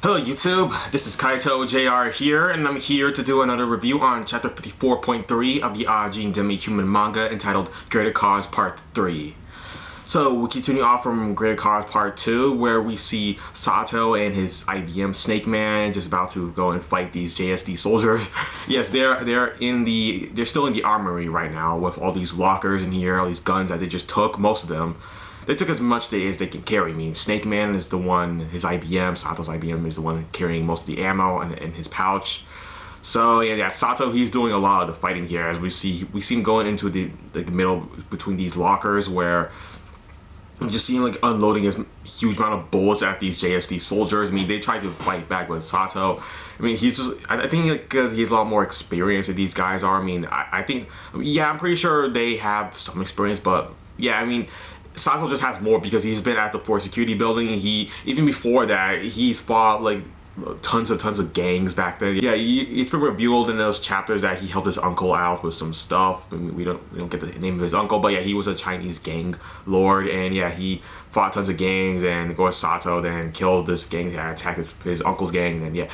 Hello YouTube, this is Kaito JR here, and I'm here to do another review on chapter 54.3 of the Ajin demi manga entitled Greater Cause Part 3. So we continue off from Greater Cause Part 2, where we see Sato and his IBM Snake Man just about to go and fight these JSD soldiers. Yes, they're still in the armory right now with all these lockers in here, all these guns that they just took, most of them. They took as much as they can carry. I mean, Snake Man is the one, his IBM, Sato's IBM is the one carrying most of the ammo in his pouch. So yeah, Sato, he's doing a lot of the fighting here, as we see him going into the middle between these lockers, where you just see him like unloading a huge amount of bullets at these JSD soldiers. I mean, they tried to fight back with Sato. I mean, I think because he's a lot more experienced than these guys are. I mean, I think, yeah, I'm pretty sure they have some experience, but yeah, I mean, Sato just has more because he's been at the Fort Security building. Even before that, he's fought like tons of gangs back then. Yeah, it's been revealed in those chapters that he helped his uncle out with some stuff. I mean, we don't get the name of his uncle, but yeah, he was a Chinese gang lord, and yeah, he fought tons of gangs. And of course, Sato then killed this gang that attacked his uncle's gang, and yeah,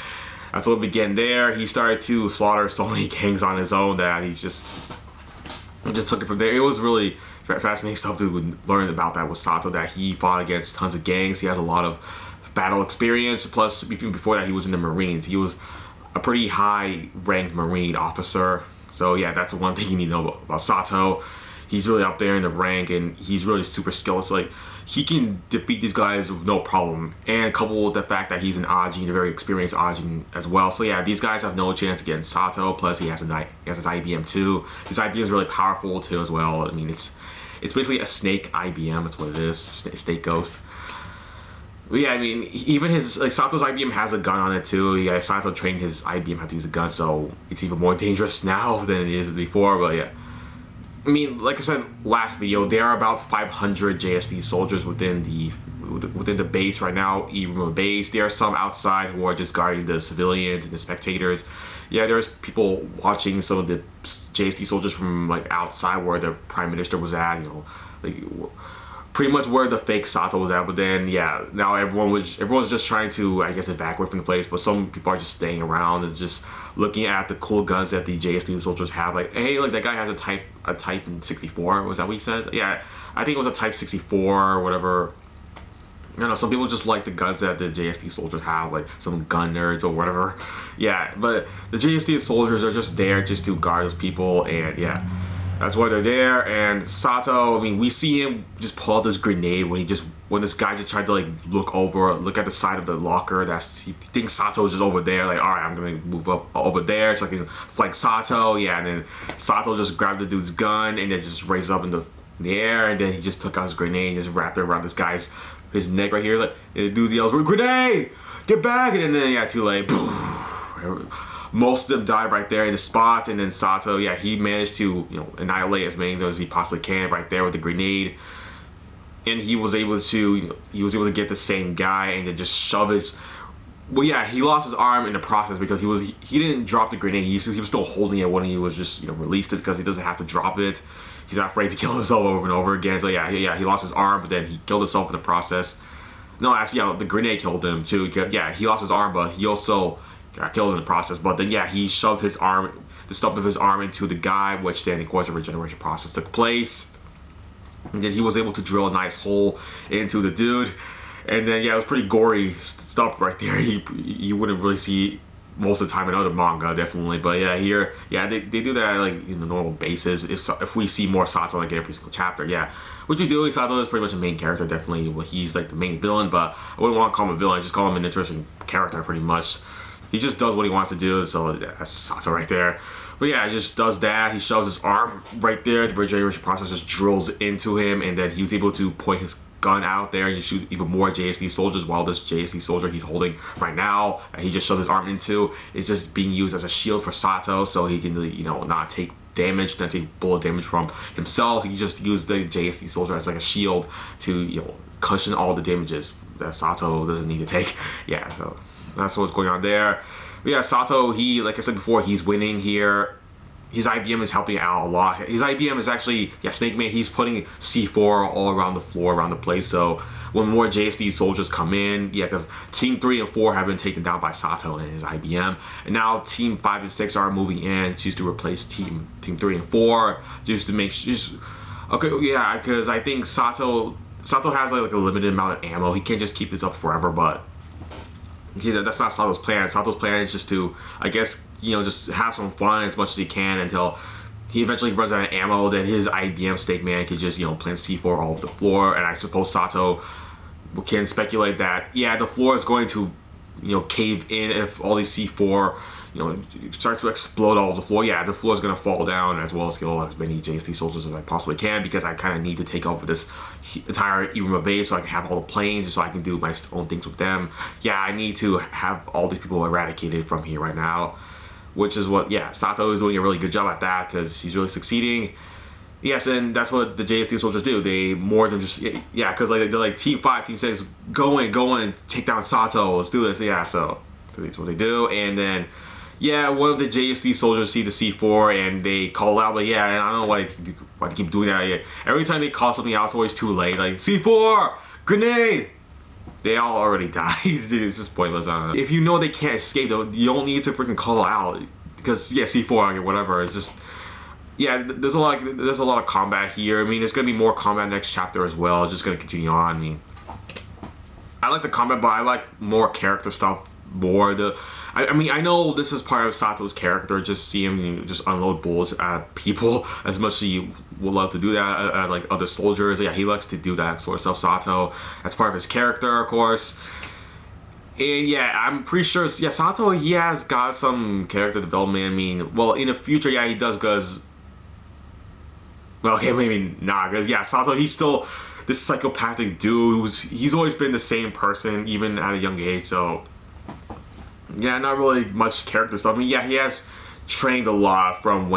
that's what began there. He started to slaughter so many gangs on his own that he just took it from there. It was really fascinating stuff to learn about that with Sato, that he fought against tons of gangs. He has a lot of battle experience, plus even before that he was in the Marines. He was a pretty high ranked Marine officer. So yeah, that's one thing you need to know about Sato. He's really up there in the rank, and he's really super skilled. So like, he can defeat these guys with no problem, and coupled with the fact that he's an Ajin, a very experienced Ajin as well. So yeah, these guys have no chance against Sato. Plus he has his IBM too. His IBM is really powerful too as well. I mean, it's basically a snake IBM. That's what it is, snake ghost. But yeah, I mean, even Sato's IBM has a gun on it too. Yeah, Sato trained his IBM how to use a gun, so it's even more dangerous now than it is before. But yeah, I mean, like I said last video, there are about 500 JSD soldiers within the base right now, even the base. There are some outside who are just guarding the civilians and the spectators. Yeah, there's people watching some of the JSD soldiers from like outside where the Prime Minister was at, you know, like pretty much where the fake Sato was at. But then yeah, now everyone's just trying to, I guess, evacuate from the place, but some people are just staying around and just looking at the cool guns that the JSD soldiers have. Like, hey, like that guy has a Type 64, was that what he said? Yeah, I think it was a Type 64 or whatever. I don't know, some people just like the guns that the JSD soldiers have, like some gun nerds or whatever. Yeah, but the JSD soldiers are just there just to guard those people, and yeah, that's why they're there. And Sato, I mean, we see him just pull out this grenade when this guy just tried to like look at the side of the locker. He thinks Sato's just over there. Like, all right, I'm gonna move up over there so I can flank Sato. Yeah, and then Sato just grabbed the dude's gun and then just raised it up in the air, and then he just took out his grenade and just wrapped it around this guy's his neck right here. Like, and the dude yells, "Grenade! Get back!" And then yeah, too late. Most of them died right there in the spot, and then Sato, yeah, he managed to, you know, annihilate as many of those as he possibly can right there with the grenade. And he was able to get the same guy and then just shove his. Well, yeah, he lost his arm in the process because he didn't drop the grenade. He was still holding it when he was just, you know, released it, because he doesn't have to drop it. He's not afraid to kill himself over and over again. So yeah, he lost his arm, but then he killed himself in the process. No, actually, yeah, the grenade killed him too. Yeah, he lost his arm, but he also got killed in the process. But then yeah, he shoved the stump of his arm into the guy, which then of course a regeneration process took place. And then he was able to drill a nice hole into the dude. And then yeah, it was pretty gory stuff right there. You wouldn't really see most of the time in other manga, definitely. But yeah, here, yeah, they do that like in the normal basis. If we see more Sato like in every single chapter, yeah, which we do. Sato is pretty much a main character, definitely. Well, he's like the main villain, but I wouldn't want to call him a villain. I just call him an interesting character, pretty much. He just does what he wants to do, so that's Sato right there. But yeah, he just does that. He shoves his arm right there. The regeneration process just drills into him, and then he was able to point his gun out there and just shoot even more JSD soldiers, while this JSD soldier he's holding right now, he just shoved his arm into, is just being used as a shield for Sato, so he can, you know, not take damage, not take bullet damage from himself. He just used the JSD soldier as like a shield to, you know, cushion all the damages that Sato doesn't need to take. Yeah, so that's what's going on there. But yeah, Sato, like I said before, he's winning here. His IBM is helping out a lot. His IBM is actually, yeah, Snake Man, he's putting C4 all around the floor, around the place. So when more JSD soldiers come in. Yeah, because Team 3 and 4 have been taken down by Sato and his IBM, and now Team 5 and 6 are moving in just to replace Team 3 and 4, just to make okay, yeah, because I think Sato has like a limited amount of ammo. He can't just keep this up forever, but yeah, that's not Sato's plan. Sato's plan is just to, I guess, just have some fun as much as he can until he eventually runs out of ammo. Then his IBM Snake Man can just, plant C4 all over the floor. And I suppose Sato can speculate that, yeah, the floor is going to, cave in if all these C4, starts to explode all over the floor. Yeah, the floor is going to fall down, as well as kill as many JST soldiers as I possibly can, because I kind of need to take over this entire Iruma base so I can have all the planes, so I can do my own things with them. Yeah, I need to have all these people eradicated from here right now, which is what, yeah, Sato is doing a really good job at that, because he's really succeeding. Yes, and that's what the JST soldiers do. They more than just, yeah, because like they're like Team 5, Team 6, go in, take down Sato, let's do this. Yeah, so that's what they do. And then, yeah, one of the JST soldiers see the C4 and they call out, but yeah, and I don't know why they keep doing that. Yeah. Every time they call something out, it's always too late. Like, C4! Grenade! They all already died. It's just pointless. If you know they can't escape, though, you don't need to freaking call out. Because, yeah, C4 or whatever, it's just... Yeah, there's a lot of combat here. I mean, there's gonna be more combat next chapter as well. It's just gonna continue on. I mean, I like the combat, but I like more character stuff more. I mean, I know this is part of Sato's character. Just see him just unload bullets at people as much as he would love to do that at like other soldiers. Yeah, he likes to do that sort of stuff. Sato, that's part of his character, of course. And yeah, I'm pretty sure. Yeah, Sato, he has got some character development. I mean, well, in the future, yeah, he does, because. Well, okay, maybe not, because yeah, Sato, he's still this psychopathic dude. He's always been the same person, even at a young age. So yeah, not really much character stuff. I mean, yeah, he has trained a lot from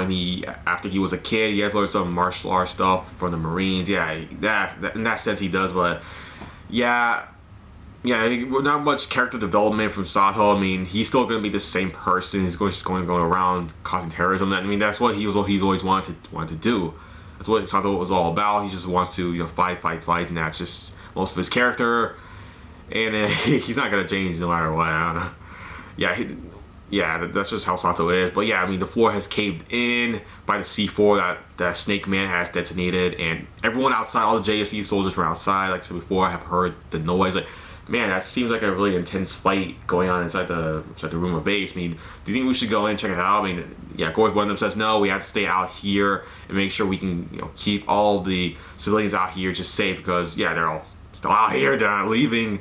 after he was a kid. He has learned some martial arts stuff from the Marines. Yeah, that in that sense he does. But yeah, not much character development from Sato. I mean, he's still going to be the same person. He's going to go around causing terrorism. I mean, that's what he's always wanted to do. That's what Sato was all about. He just wants to, fight, and that's just most of his character. And he's not gonna change no matter what. I don't know. Yeah, that's just how Sato is. But yeah, I mean, the floor has caved in by the C4 that Snake Man has detonated, and everyone outside, all the JSC soldiers from outside, like I said before, have heard the noise. Like, man, that seems like a really intense fight going on inside the room of base. I mean, do you think we should go in and check it out? I mean, yeah, of course, one of them says no. We have to stay out here and make sure we can, keep all the civilians out here just safe, because yeah, they're all still out here. They're not leaving.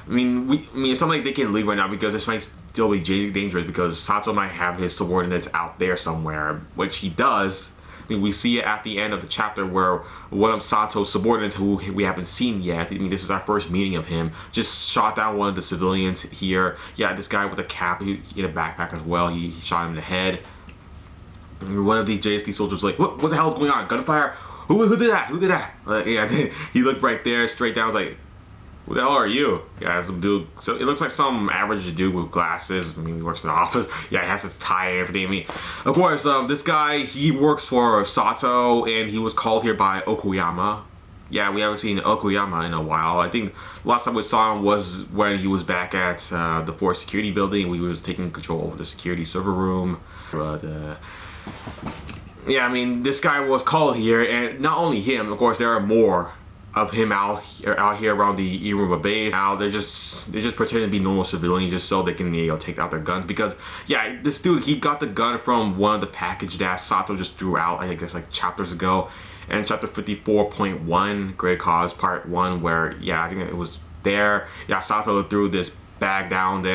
I mean, it's not like they can leave right now, because this might still be dangerous, because Sato might have his subordinates out there somewhere, which he does. I mean, we see it at the end of the chapter where one of Sato's subordinates, who we haven't seen yet, I mean, this is our first meeting of him, just shot down one of the civilians here. Yeah, this guy with a cap, he had a backpack as well. He shot him in the head. And one of the JST soldiers was like, what the hell is going on? Gunfire? Who did that? Who did that? Yeah, then he looked right there, straight down, was like, who the hell are you? Yeah, some dude. So it looks like some average dude with glasses. I mean, he works in the office. Yeah, he has his tie and everything. I mean, of course, this guy, he works for Sato, and he was called here by Okuyama. Yeah, we haven't seen Okuyama in a while. I think last time we saw him was when he was back at the Force Security Building. We was taking control over the security server room. But, yeah, I mean, this guy was called here, and not only him, of course, there are more of him out here around the Iruma base. Now they're just pretending to be normal civilians just so they can take out their guns, because yeah, this dude, he got the gun from one of the package that Sato just threw out, I guess like chapters ago, and chapter 54.1 Great Cause Part 1, where yeah, I think it was there. Yeah, Sato threw this bag down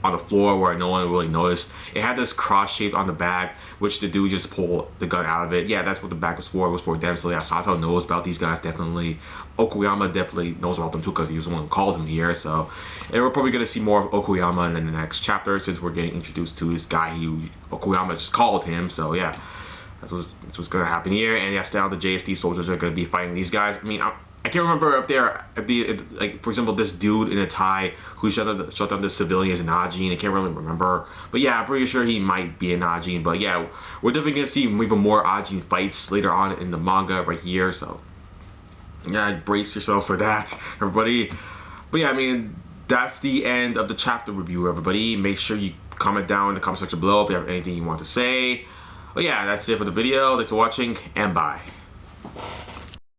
on the floor where no one really noticed. It had this cross shape on the bag, which the dude just pulled the gun out of it. Yeah, that's what the bag was for. It was for them. So yeah, Sato knows about these guys, definitely. Okuyama definitely knows about them too, because he was the one who called him here. So, and we're probably going to see more of Okuyama in the next chapter, since we're getting introduced to this guy who Okuyama just called him. So yeah, that's what's going to happen here. And yes, now the JSD soldiers are going to be fighting these guys. I mean, I can't remember if they're like, for example, this dude in a tie who shot down the civilians in Ajin. I can't really remember, but yeah, I'm pretty sure he might be in Ajin. But yeah, we're definitely gonna see even more Ajin fights later on in the manga right here. So Yeah, brace yourselves for that, everybody. But yeah, I mean, that's the end of the chapter review, everybody. Make sure you comment down in the comment section below if you have anything you want to say. But yeah, that's it for the video. Thanks for watching, and bye.